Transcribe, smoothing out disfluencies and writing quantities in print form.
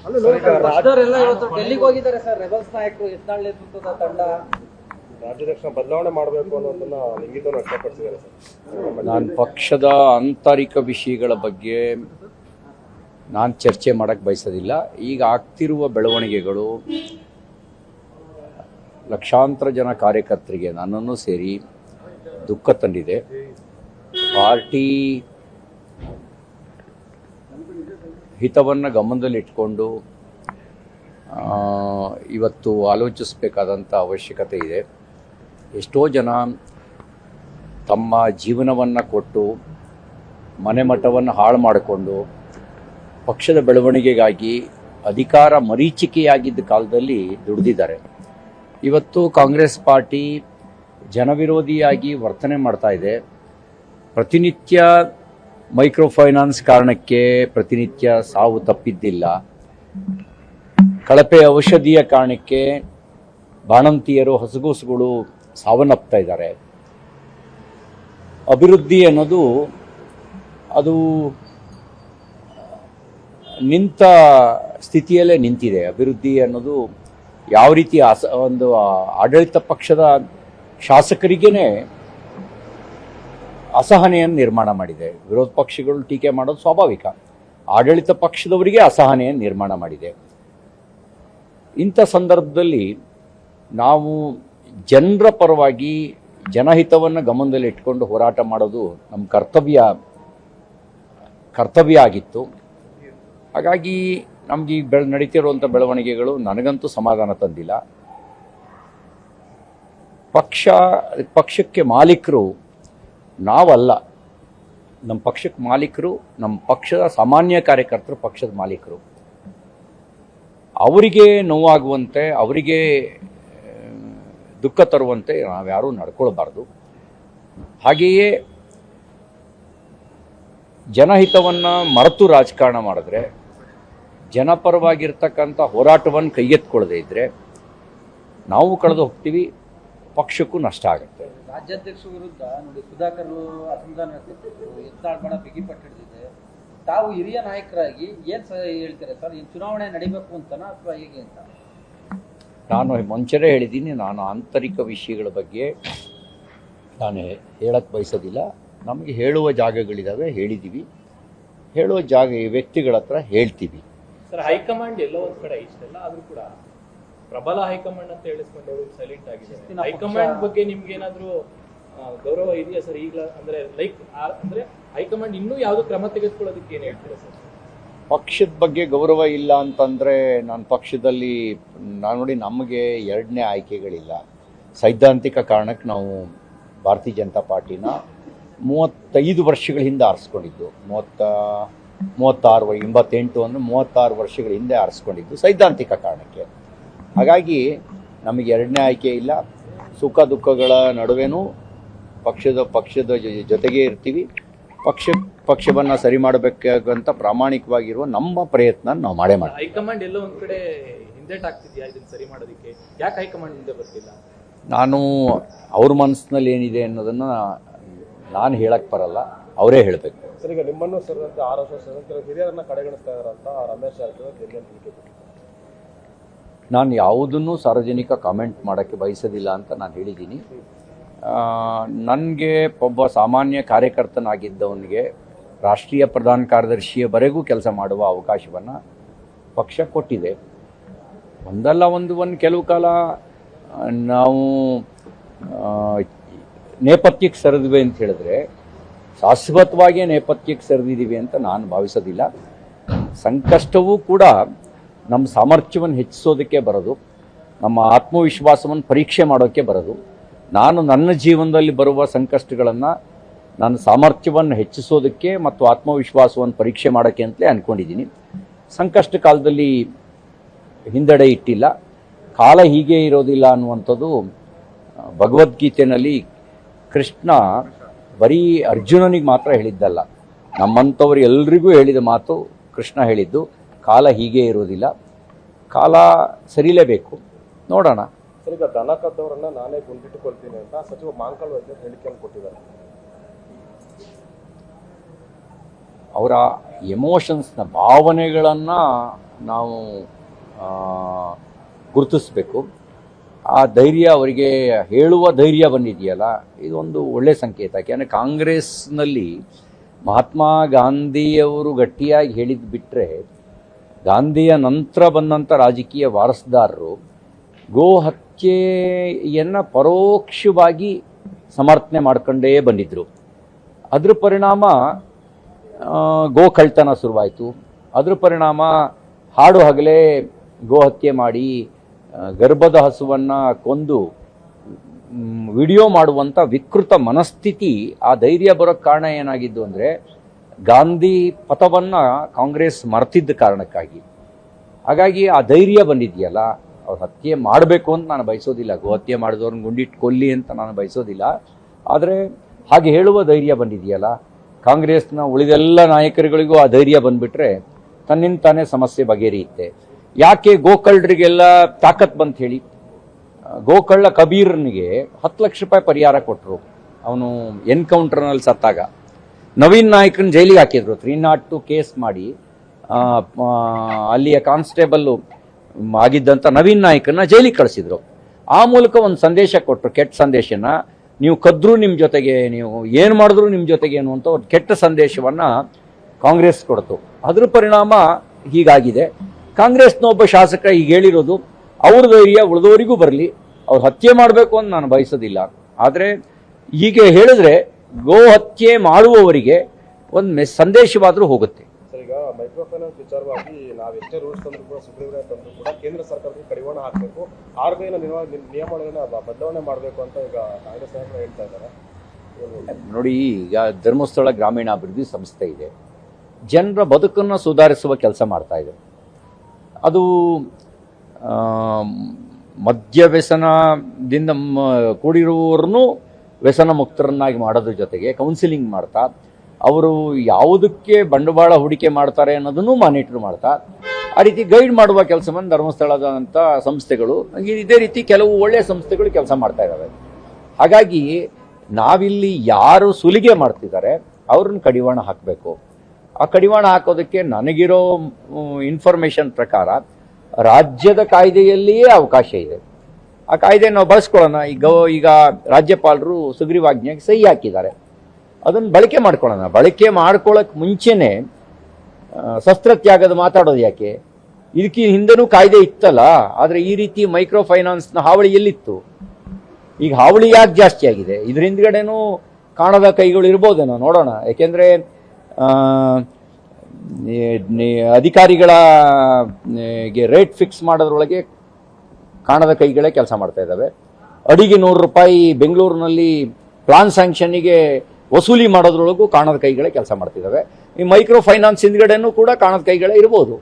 ಪಕ್ಷದವರೆಲ್ಲ ಇವತ್ತು ಡೆಲ್ಲಿಗೆ ಹೋಗಿದ್ದಾರೆ ಸರ್. ರೆಬಲ್ಸ್ ನಾಯಕರು ಯತ್ನಾಳ್ ನೇತೃತ್ವದ ತಂಡ ರಾಜ್ಯಾಧ್ಯಕ್ಷ ಬದಲಾವಣೆ ಮಾಡಬೇಕು ಅನ್ನೋದನ್ನ ಇಂಗಿತವನ್ನು ವ್ಯಕ್ತಪಡಿಸಿದ್ದಾರೆ ಸರ್. ನಾನು ಪಕ್ಷದ ಆಂತರಿಕ ವಿಷಯಗಳ ಬಗ್ಗೆ ನಾನು ಚರ್ಚೆ ಮಾಡೋಕ್ಕೆ ಬಯಸೋದಿಲ್ಲ. ಈಗ ಆಗ್ತಿರುವ ಬೆಳವಣಿಗೆಗಳು ಲಕ್ಷಾಂತರ ಜನ ಕಾರ್ಯಕರ್ತರಿಗೆ ನನ್ನನ್ನು ಸೇರಿ ದುಃಖ ತಂದಿದೆ. ಪಾರ್ಟಿ ಹಿತವನ್ನು ಗಮನದಲ್ಲಿಟ್ಕೊಂಡು ಇವತ್ತು ಆಲೋಚಿಸಬೇಕಾದಂಥ ಅವಶ್ಯಕತೆ ಇದೆ. ಎಷ್ಟೋ ಜನ ತಮ್ಮ ಜೀವನವನ್ನು ಕೊಟ್ಟು ಮನೆ ಮಠವನ್ನು ಹಾಳು ಮಾಡಿಕೊಂಡು ಪಕ್ಷದ ಬೆಳವಣಿಗೆಗಾಗಿ ಅಧಿಕಾರ ಮರೀಚಿಕೆಯಾಗಿದ್ದ ಕಾಲದಲ್ಲಿ ದುಡಿದಿದ್ದಾರೆ. ಇವತ್ತು ಕಾಂಗ್ರೆಸ್ ಪಾರ್ಟಿ ಜನವಿರೋಧಿಯಾಗಿ ವರ್ತನೆ ಮಾಡ್ತಾ ಇದೆ. ಪ್ರತಿನಿತ್ಯ ಮೈಕ್ರೋ ಫೈನಾನ್ಸ್ ಕಾರಣಕ್ಕೆ ಪ್ರತಿನಿತ್ಯ ಸಾವು ತಪ್ಪಿದ್ದಿಲ್ಲ. ಕಳಪೆ ಔಷಧಿಯ ಕಾರಣಕ್ಕೆ ಬಾಣಂತಿಯರು ಹಸುಗೂಸುಗಳು ಸಾವನ್ನಪ್ತಾ ಇದ್ದಾರೆ. ಅಭಿವೃದ್ಧಿ ಅನ್ನೋದು ಅದು ನಿಂತ ಸ್ಥಿತಿಯಲ್ಲೇ ನಿಂತಿದೆ. ಅಭಿವೃದ್ಧಿ ಅನ್ನೋದು ಯಾವ ರೀತಿ ಒಂದು ಆಡಳಿತ ಪಕ್ಷದ ಶಾಸಕರಿಗೇ ಅಸಹನೆಯನ್ನು ನಿರ್ಮಾಣ ಮಾಡಿದೆ. ವಿರೋಧ ಪಕ್ಷಗಳು ಟೀಕೆ ಮಾಡೋದು ಸ್ವಾಭಾವಿಕ. ಆಡಳಿತ ಪಕ್ಷದವರಿಗೆ ಅಸಹನೆಯನ್ನು ನಿರ್ಮಾಣ ಮಾಡಿದೆ. ಇಂಥ ಸಂದರ್ಭದಲ್ಲಿ ನಾವು ಜನರ ಪರವಾಗಿ ಜನಹಿತವನ್ನು ಗಮನದಲ್ಲಿ ಇಟ್ಕೊಂಡು ಹೋರಾಟ ಮಾಡೋದು ನಮ್ಮ ಕರ್ತವ್ಯ ಆಗಿತ್ತು. ಹಾಗಾಗಿ ನಮ್ಗೆ ಈಗ ನಡೀತಿರುವಂಥ ಬೆಳವಣಿಗೆಗಳು ನನಗಂತೂ ಸಮಾಧಾನ ತಂದಿಲ್ಲ. ಪಕ್ಷಕ್ಕೆ ಮಾಲೀಕರು ನಾವಲ್ಲ. ನಮ್ಮ ಪಕ್ಷಕ್ಕೆ ಮಾಲೀಕರು ನಮ್ಮ ಪಕ್ಷದ ಸಾಮಾನ್ಯ ಕಾರ್ಯಕರ್ತರು ಪಕ್ಷದ ಮಾಲೀಕರು. ಅವರಿಗೆ ನೋವಾಗುವಂತೆ, ಅವರಿಗೆ ದುಃಖ ತರುವಂತೆ ನಾವ್ಯಾರೂ ನಡ್ಕೊಳ್ಬಾರ್ದು. ಹಾಗೆಯೇ ಜನಹಿತವನ್ನು ಮರೆತು ರಾಜಕಾರಣ ಮಾಡಿದ್ರೆ, ಜನಪರವಾಗಿರ್ತಕ್ಕಂಥ ಹೋರಾಟವನ್ನು ಕೈಗೆತ್ಕೊಳ್ಳದೆ ಇದ್ದರೆ ನಾವು ಕಳೆದು ಹೋಗ್ತೀವಿ, ಪಕ್ಷಕ್ಕೂ ನಷ್ಟ ಆಗುತ್ತೆ. ರಾಜ್ಯಾಧ್ಯಕ್ಷ ವಿರುದ್ಧ ನೋಡಿ ಸುಧಾಕರ್ ಅಸಮಾಧಾನ ವ್ಯಕ್ತಪಡಿಸಿದ್ರು, ಯತ್ನಾಳ್ ಬಣ ಬಿಗಿಪಟ್ಟು ಹಿಡಿದಿದೆ. ತಾವು ಹಿರಿಯ ನಾಯಕರಾಗಿ ಏನ್ ಹೇಳ್ತೀರಾ ಸರ್? ಈ ಚುನಾವಣೆ ನಡಿಬೇಕು ಅಂತನಾ ಅಥವಾ ಹೇಗೆ ಅಂತ? ನಾನು ಮುಂಚೆನೇ ಹೇಳಿದ್ದೀನಿ, ನಾನು ಆಂತರಿಕ ವಿಷಯಗಳ ಬಗ್ಗೆ ನಾನು ಹೇಳಕ್ಕೆ ಬಯಸೋದಿಲ್ಲ. ನಮಗೆ ಹೇಳುವ ಜಾಗಗಳಿದ್ದಾವೆ, ಹೇಳಿದ್ದೀವಿ. ಹೇಳುವ ವ್ಯಕ್ತಿಗಳ ಹತ್ರ ಹೇಳ್ತೀವಿ. ಸರ್, ಹೈಕಮಾಂಡ್ ಎಲ್ಲೋ ಒಂದು ಕಡೆ ಇಷ್ಟೆಲ್ಲ ಆದ್ರೂ ಕೂಡ ಪ್ರಬಲ ಹೈಕಮಾಂಡ್ ಅಂತ ಹೇಳಿಸ್ಕೊಂಡು ಸೈಲೆಂಟ್ ಆಗಿದೆ. ಹೈಕಮಾಂಡ್ ಬಗ್ಗೆ ನಿಮ್ಗೆ ಏನಾದ್ರು ಗೌರವ ಇದೆಯಾ ಸರ್? ಈಗ ಅಂದ್ರೆ ಹೈಕಮಾಂಡ್ ಇನ್ನೂ ಯಾವ್ದು ಕ್ರಮ ತೆಗೆದುಕೊಳ್ಳೋದಕ್ಕೆ ಏನ್ ಹೇಳ್ತೀರಾ ಸರ್? ಪಕ್ಷದ ಬಗ್ಗೆ ಗೌರವ ಇಲ್ಲ ಅಂತಂದರೆ ನಾನು ಪಕ್ಷದಲ್ಲಿ ನೋಡಿ, ನಮಗೆ ಎರಡನೇ ಆಯ್ಕೆಗಳಿಲ್ಲ. ಸೈದ್ಧಾಂತಿಕ ಕಾರಣಕ್ಕೆ ನಾವು ಭಾರತೀಯ ಜನತಾ ಪಾರ್ಟಿನ 35 ವರ್ಷಗಳ ಹಿಂದೆ ಆರಿಸ್ಕೊಂಡಿದ್ದು. 88 ಅಂದರೆ 36 ವರ್ಷಗಳ ಹಿಂದೆ ಆರಿಸ್ಕೊಂಡಿದ್ದು ಸೈದ್ಧಾಂತಿಕ ಕಾರಣಕ್ಕೆ. ಹಾಗಾಗಿ ನಮಗೆ ಎರಡನೇ ಆಯ್ಕೆ ಇಲ್ಲ. ಸುಖ ದುಃಖಗಳ ನಡುವೆನೂ ಪಕ್ಷದ ಜೊತೆಗೇ ಇರ್ತೀವಿ. ಪಕ್ಷವನ್ನು ಸರಿ ಮಾಡಬೇಕಾಗಂತ ಪ್ರಾಮಾಣಿಕವಾಗಿರುವ ನಮ್ಮ ಪ್ರಯತ್ನ ನಾವು ಮಾಡೇ ಮಾಡ್ತೀವಿ. ಹೈಕಮಾಂಡ್ ಎಲ್ಲೋ ಒಂದ್ ಕಡೆ ಹಿಂದೇಟಾಗ್ತಿದ್ಯಾ ಇದನ್ನು ಸರಿ ಮಾಡೋದಕ್ಕೆ? ಯಾಕೆ ಹೈಕಮಾಂಡ್ ಹಿಂದೆ ಬರ್ತಿಲ್ಲ? ನಾನು ಅವ್ರ ಮನಸ್ಸಿನಲ್ಲಿ ಏನಿದೆ ಅನ್ನೋದನ್ನು ನಾನು ಹೇಳಕ್ಕೆ ಬರಲ್ಲ, ಅವರೇ ಹೇಳಬೇಕು. ಸರ್, ಈಗ ನಿಮ್ಮನ್ನು ಸೇರಿದಂತೆ 6 ವರ್ಷ ಸೇರಿದಂತೆ ಹಿರಿಯರನ್ನ ಕಡೆಗಣಿಸ್ತಾ ಇದ್ದಾರಂತ ರಮೇಶ್ ಜಾರಕಿಹೊಳಿ ಹೇಳಿಕೆ ಕೊಟ್ಟಿದ್ದಾರೆ. ನಾನು ಯಾವುದನ್ನು ಸಾರ್ವಜನಿಕ ಕಾಮೆಂಟ್ ಮಾಡೋಕ್ಕೆ ಬಯಸೋದಿಲ್ಲ ಅಂತ ನಾನು ಹೇಳಿದ್ದೀನಿ. ನನಗೆ ಒಬ್ಬ ಸಾಮಾನ್ಯ ಕಾರ್ಯಕರ್ತನಾಗಿದ್ದವನಿಗೆ ರಾಷ್ಟ್ರೀಯ ಪ್ರಧಾನ ಕಾರ್ಯದರ್ಶಿಯವರೆಗೂ ಕೆಲಸ ಮಾಡುವ ಅವಕಾಶವನ್ನು ಪಕ್ಷ ಕೊಟ್ಟಿದೆ. ಒಂದಲ್ಲ ಒಂದು ಕೆಲವು ಕಾಲ ನಾವು ನೇಪಥ್ಯಕ್ಕೆ ಸರಿದ್ವಿ ಅಂತ ಹೇಳಿದ್ರೆ ಶಾಶ್ವತವಾಗಿ ನೇಪಥ್ಯಕ್ಕೆ ಸರಿದಿದ್ದೀವಿ ಅಂತ ನಾನು ಭಾವಿಸೋದಿಲ್ಲ. ಸಂಕಷ್ಟವೂ ಕೂಡ ನಮ್ಮ ಸಾಮರ್ಥ್ಯವನ್ನು ಹೆಚ್ಚಿಸೋದಕ್ಕೆ ಬರೋದು, ನಮ್ಮ ಆತ್ಮವಿಶ್ವಾಸವನ್ನು ಪರೀಕ್ಷೆ ಮಾಡೋಕ್ಕೆ ಬರೋದು. ನಾನು ನನ್ನ ಜೀವನದಲ್ಲಿ ಬರುವ ಸಂಕಷ್ಟಗಳನ್ನು ನನ್ನ ಸಾಮರ್ಥ್ಯವನ್ನು ಹೆಚ್ಚಿಸೋದಕ್ಕೆ ಮತ್ತು ಆತ್ಮವಿಶ್ವಾಸವನ್ನು ಪರೀಕ್ಷೆ ಮಾಡೋಕ್ಕೆ ಅಂತಲೇ ಅಂದ್ಕೊಂಡಿದ್ದೀನಿ. ಸಂಕಷ್ಟ ಕಾಲದಲ್ಲಿ ಹಿಂದೆಡೆ ಇಟ್ಟಿಲ್ಲ. ಕಾಲ ಹೀಗೆ ಇರೋದಿಲ್ಲ ಅನ್ನುವಂಥದ್ದು ಭಗವದ್ಗೀತೆಯಲ್ಲಿ ಕೃಷ್ಣ ಬರೀ ಅರ್ಜುನನಿಗೆ ಮಾತ್ರ ಹೇಳಿದ್ದಲ್ಲ, ನಮ್ಮಂಥವ್ರು ಎಲ್ರಿಗೂ ಹೇಳಿದ ಮಾತು ಕೃಷ್ಣ ಹೇಳಿದ್ದು. ಕಾಲ ಹೀಗೆ ಇರೋದಿಲ್ಲ, ಕಾಲ ಸರಿಲೇಬೇಕು, ನೋಡೋಣ. ಸರ್, ಈಗ ದನ ಕದ್ದವರನ್ನ ನಾನೇ ಗುಂಡಿಟ್ಟುಕೊಳ್ತೀನಿ ಅಂತ ಸಚಿವ ಮಾಂಕಲ್ ವೈದ್ಯರು ಹೇಳಿಕೆಯನ್ನು ಕೊಟ್ಟಿದ್ದಾರೆ. ಅವರ ಎಮೋಷನ್ಸ್ನ ಭಾವನೆಗಳನ್ನು ನಾವು ಗುರುತಿಸ್ಬೇಕು. ಆ ಧೈರ್ಯ ಅವರಿಗೆ ಹೇಳುವ ಧೈರ್ಯ ಬಂದಿದೆಯಲ್ಲ, ಇದೊಂದು ಒಳ್ಳೆಯ ಸಂಕೇತ. ಯಾಕೆಂದರೆ ಕಾಂಗ್ರೆಸ್ನಲ್ಲಿ ಮಹಾತ್ಮ ಗಾಂಧಿಯವರು ಗಟ್ಟಿಯಾಗಿ ಹೇಳಿದ್ದು ಬಿಟ್ಟರೆ, ಗಾಂಧಿಯ ನಂತರ ಬಂದಂಥ ರಾಜಕೀಯ ವಾರಸುದಾರರು ಗೋ ಹತ್ಯೆಯನ್ನು ಪರೋಕ್ಷವಾಗಿ ಸಮರ್ಥನೆ ಮಾಡ್ಕೊಂಡೇ ಬಂದಿದ್ದರು. ಅದರ ಪರಿಣಾಮ ಗೋ ಕಳ್ತನ ಶುರುವಾಯಿತು. ಅದರ ಪರಿಣಾಮ ಹಾಡು ಹಗಲೇ ಗೋ ಹತ್ಯೆ ಮಾಡಿ ಗರ್ಭದ ಹಸುವನ್ನು ಕೊಂದು ವಿಡಿಯೋ ಮಾಡುವಂಥ ವಿಕೃತ ಮನಸ್ಥಿತಿ, ಆ ಧೈರ್ಯ ಬರೋಕ್ಕೆ ಕಾರಣ ಏನಾಗಿದ್ದು ಅಂದರೆ ಗಾಂಧಿ ಪಥವನ್ನು ಕಾಂಗ್ರೆಸ್ ಮರೆತಿದ್ದ ಕಾರಣಕ್ಕಾಗಿ. ಹಾಗಾಗಿ ಆ ಧೈರ್ಯ ಬಂದಿದೆಯಲ್ಲ, ಅವ್ರು ಹತ್ಯೆ ಮಾಡಬೇಕು ಅಂತ ನಾನು ಬಯಸೋದಿಲ್ಲ, ಗೋ ಹತ್ಯೆ ಮಾಡಿದವ್ರನ್ನ ಗುಂಡಿಟ್ಟು ಕೊಲ್ಲಿ ಅಂತ ನಾನು ಬಯಸೋದಿಲ್ಲ. ಆದರೆ ಹಾಗೆ ಹೇಳುವ ಧೈರ್ಯ ಬಂದಿದೆಯಲ್ಲ, ಕಾಂಗ್ರೆಸ್ನ ಉಳಿದೆಲ್ಲ ನಾಯಕರುಗಳಿಗೂ ಆ ಧೈರ್ಯ ಬಂದುಬಿಟ್ರೆ ತನ್ನಿಂದ ತಾನೇ ಸಮಸ್ಯೆ ಬಗೆಹರಿಯುತ್ತೆ. ಯಾಕೆ ಗೋಕಳ್ಳರಿಗೆಲ್ಲ ತಾಕತ್ ಬಂತ ಹೇಳಿ? ಗೋಕಳ್ಳ ಕಬೀರ್ನಿಗೆ 10 ಲಕ್ಷ ರೂಪಾಯಿ ಪರಿಹಾರ ಕೊಟ್ಟರು, ಅವನು ಎನ್ಕೌಂಟರ್ನಲ್ಲಿ ಸತ್ತಾಗ. ನವೀನ್ ನಾಯ್ಕನ ಜೈಲಿಗೆ ಹಾಕಿದ್ರು, 302 ಕೇಸ್ ಮಾಡಿ ಅಲ್ಲಿಯ ಕಾನ್ಸ್ಟೇಬಲ್ಲು ಆಗಿದ್ದಂಥ ನವೀನ್ ನಾಯ್ಕನ ಜೈಲಿಗೆ ಕಳಿಸಿದ್ರು. ಆ ಮೂಲಕ ಒಂದು ಸಂದೇಶ ಕೊಟ್ಟರು, ಕೆಟ್ಟ ಸಂದೇಶನ. ನೀವು ಕದ್ರೂ ನಿಮ್ಮ ಜೊತೆಗೆ, ನೀವು ಏನು ಮಾಡಿದ್ರು ನಿಮ್ಮ ಜೊತೆಗೆ ಅನ್ನುವಂಥ ಒಂದು ಕೆಟ್ಟ ಸಂದೇಶವನ್ನು ಕಾಂಗ್ರೆಸ್ ಕೊಡ್ತು. ಅದರ ಪರಿಣಾಮ ಹೀಗಾಗಿದೆ. ಕಾಂಗ್ರೆಸ್ನ ಒಬ್ಬ ಶಾಸಕ ಈಗ ಹೇಳಿರೋದು, ಅವ್ರ ಧೈರ್ಯ ಉಳಿದವರಿಗೂ ಬರಲಿ, ಅವ್ರು ಹತ್ಯೆ ಮಾಡಬೇಕು ಅಂತ ನಾನು ಬಯಸೋದಿಲ್ಲ. ಆದರೆ ಹೀಗೆ ಹೇಳಿದ್ರೆ ಗೋ ಹತ್ಯೆ ಮಾಡುವವರಿಗೆ ಒಂದು ಸಂದೇಶವಾದರೂ ಹೋಗುತ್ತೆ. ಸರ್, ಈಗ ಮೈಕ್ರೋ ಫೈನಾನ್ಸ್ ವಿಚಾರವಾಗಿ ನಾವು ಎಷ್ಟೇ ರೂಲ್ಸ್ ತಂದರೂ ಕೂಡ, ಸುಪ್ರೀಂ ಕೋರ್ಟ್ ತಂದರೂ ಕೂಡ ಕೇಂದ್ರ ಸರ್ಕಾರಕ್ಕೆ ಕಡಿವಾಣ ಹಾಕಬೇಕು, RBI ನಿಯಮಗಳನ್ನು ಬದಲಾವಣೆ ಮಾಡಬೇಕು ಅಂತ ಈಗ ಕಾಂಗ್ರೆಸ್ ನಾಯಕರು ಹೇಳ್ತಾ ಇದ್ದಾರೆ. ನೋಡಿ, ಈಗ ಧರ್ಮಸ್ಥಳ ಗ್ರಾಮೀಣಾಭಿವೃದ್ಧಿ ಸಂಸ್ಥೆ ಇದೆ, ಜನರ ಬದುಕನ್ನು ಸುಧಾರಿಸುವ ಕೆಲಸ ಮಾಡ್ತಾ ಇದೆ. ಅದು ಮದ್ಯ ವ್ಯಸನದಿಂದ ಕೂಡಿರುವವರನ್ನು ವ್ಯಸನ ಮುಕ್ತರನ್ನಾಗಿ ಮಾಡೋದ್ರ ಜೊತೆಗೆ ಕೌನ್ಸಿಲಿಂಗ್ ಮಾಡ್ತಾ, ಅವರು ಯಾವುದಕ್ಕೆ ಬಂಡವಾಳ ಹೂಡಿಕೆ ಮಾಡ್ತಾರೆ ಅನ್ನೋದನ್ನು ಮಾನಿಟರ್ ಮಾಡ್ತಾ, ಆ ರೀತಿ ಗೈಡ್ ಮಾಡುವ ಕೆಲಸವನ್ನು ಧರ್ಮಸ್ಥಳದಂಥ ಸಂಸ್ಥೆಗಳು, ಇದೇ ರೀತಿ ಕೆಲವು ಒಳ್ಳೆಯ ಸಂಸ್ಥೆಗಳು ಕೆಲಸ ಮಾಡ್ತಾ ಇದ್ದಾವೆ. ಹಾಗಾಗಿ ನಾವಿಲ್ಲಿ ಯಾರು ಸುಲಿಗೆ ಮಾಡ್ತಿದ್ದಾರೆ ಅವ್ರನ್ನ ಕಡಿವಾಣ ಹಾಕಬೇಕು. ಆ ಕಡಿವಾಣ ಹಾಕೋದಕ್ಕೆ ನನಗಿರೋ ಇನ್ಫಾರ್ಮೇಷನ್ ಪ್ರಕಾರ ರಾಜ್ಯದ ಕಾಯ್ದೆಯಲ್ಲಿಯೇ ಅವಕಾಶ ಇದೆ. ಆ ಕಾಯ್ದೆ ನಾವು ಬಳಸ್ಕೊಳ್ಳೋಣ. ಈಗ ರಾಜ್ಯಪಾಲರು ಸುಗ್ರೀವಾಜ್ಞೆಗೆ ಸಹಿ ಹಾಕಿದ್ದಾರೆ, ಅದನ್ನು ಬಳಕೆ ಮಾಡ್ಕೊಳ್ಳೋಣ. ಬಳಕೆ ಮಾಡ್ಕೊಳ್ಳೋಕೆ ಮುಂಚೆನೇ ಶಸ್ತ್ರತ್ಯಾಗದ ಮಾತಾಡೋದು ಯಾಕೆ? ಇದಕ್ಕೆ ಹಿಂದೆನೂ ಕಾಯ್ದೆ ಇತ್ತಲ್ಲ, ಆದರೆ ಈ ರೀತಿ ಮೈಕ್ರೋ ಫೈನಾನ್ಸ್ನ ಹಾವಳಿ ಎಲ್ಲಿತ್ತು? ಈಗ ಹಾವಳಿ ಯಾಕೆ ಜಾಸ್ತಿ ಆಗಿದೆ? ಇದ್ರ ಹಿಂದ್ಗಡೆನೂ ಕಾಣದ ಕೈಗಳು ಇರ್ಬೋದೇನೋ, ನೋಡೋಣ. ಯಾಕೆಂದರೆ ಅಧಿಕಾರಿಗಳ ರೇಟ್ ಫಿಕ್ಸ್ ಮಾಡೋದ್ರೊಳಗೆ ಕಾಣದ ಕೈಗಳೇ ಕೆಲಸ ಮಾಡ್ತಾ ಇದ್ದಾವೆ. ಅಡಿಗೆ 100 ರೂಪಾಯಿ ಬೆಂಗಳೂರಿನಲ್ಲಿ ಪ್ಲಾನ್ ಸ್ಯಾಂಕ್ಷನ್ನಿಗೆ ವಸೂಲಿ ಮಾಡೋದ್ರೊಳಗೂ ಕಾಣದ ಕೈಗಳೇ ಕೆಲಸ ಮಾಡ್ತಿದ್ದಾವೆ. ಈ ಮೈಕ್ರೋ ಫೈನಾನ್ಸ್ ಹಿಂದ್ಗಡೆನೂ ಕೂಡ ಕಾಣದ ಕೈಗಳೇ ಇರ್ಬೋದು.